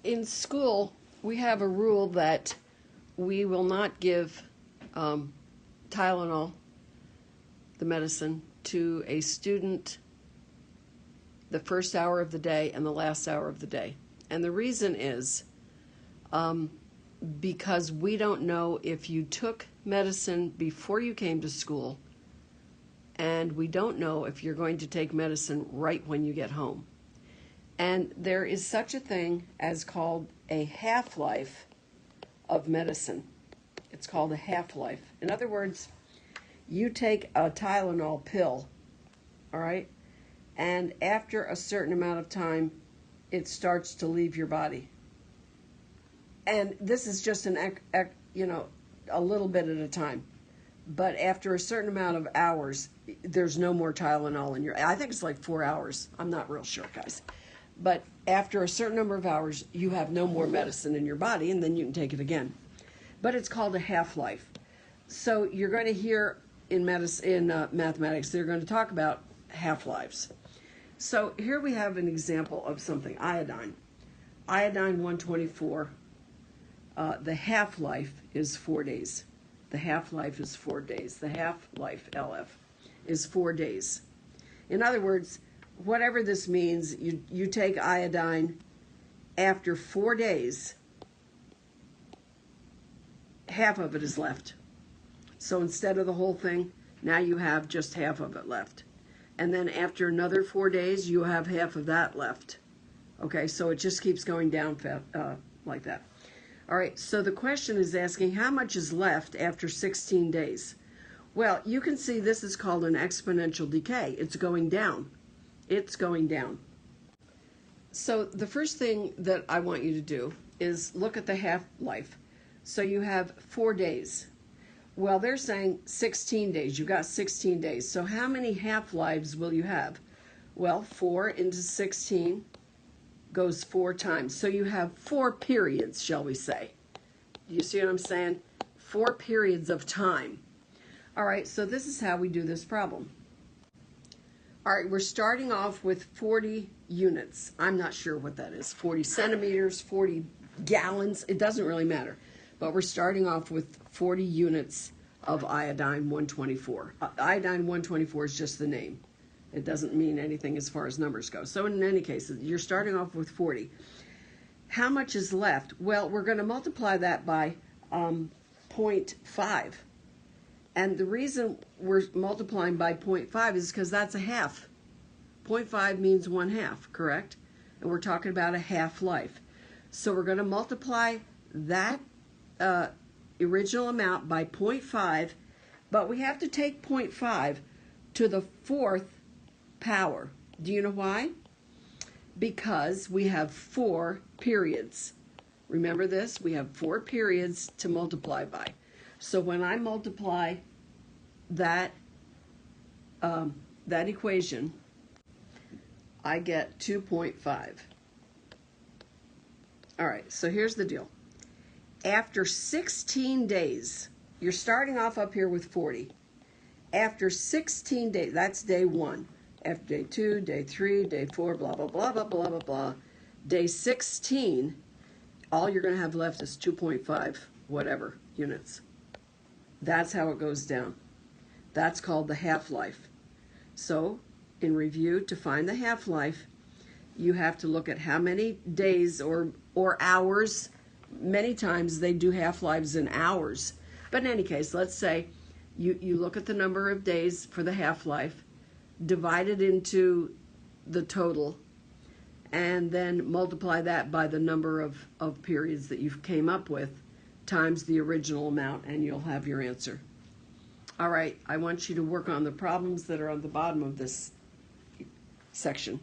In school, we have a rule that we will not give Tylenol, the medicine, to a student the first hour of the day and the last hour of the day. And the reason is because we don't know if you took medicine before you came to school, and we don't know if you're going to take medicine right when you get home. And there is such a thing as called a half-life of medicine. It's called a half-life. In other words, you take a Tylenol pill, all right, and after a certain amount of time, it starts to leave your body. And this is just a little bit at a time. But after a certain amount of hours, there's no more Tylenol in your. I think it's like 4 hours. I'm not real sure, guys. But after a certain number of hours, you have no more medicine in your body, and then you can take it again. But it's called a half-life. So you're going to hear in mathematics, they're going to talk about half-lives. So here we have an example of something, iodine. Iodine 124, the half-life is 4 days. The half-life is 4 days. The half-life, LF, is 4 days. In other words, whatever this means, you take iodine after 4 days, half of it is left. So instead of the whole thing, now you have just half of it left. And then after another 4 days, you have half of that left. Okay, so it just keeps going down like that. All right, so the question is asking how much is left after 16 days? Well, you can see this is called an exponential decay. It's going down. It's going down. So the first thing that I want you to do is look at the half-life. So you have 4 days. Well, they're saying 16 days. You've got 16 days. So how many half-lives will you have? Well, 4 into 16 goes 4 times. So you have 4 periods, shall we say. You see what I'm saying? 4 periods of time. All right, so this is how we do this problem. All right, we're starting off with 40 units. I'm not sure what that is. 40 centimeters, 40 gallons. It doesn't really matter. But we're starting off with 40 units of iodine 124. Iodine 124 is just the name. It doesn't mean anything as far as numbers go. So in any case, you're starting off with 40. How much is left? Well, we're going to multiply that by 0.5. And the reason we're multiplying by 0.5 is because that's a half. 0.5 means 1/2, correct? And we're talking about a half-life. So we're going to multiply that original amount by 0.5, but we have to take 0.5 to the 4th power. Do you know why? Because we have 4 periods. Remember this? We have 4 periods to multiply by. So when I multiply that equation, I get 2.5. All right, so here's the deal. After 16 days, you're starting off up here with 40. After 16 days, that's day 1. After day 2, day 3, day 4, blah, blah, blah, blah, blah, blah, blah. Day 16, all you're going to have left is 2.5 whatever units. That's how it goes down. That's called the half-life. So, in review, to find the half-life, you have to look at how many days or hours. Many times they do half-lives in hours. But in any case, let's say you look at the number of days for the half-life, divide it into the total, and then multiply that by the number of periods that you came up with times the original amount, and you'll have your answer. All right, I want you to work on the problems that are on the bottom of this section.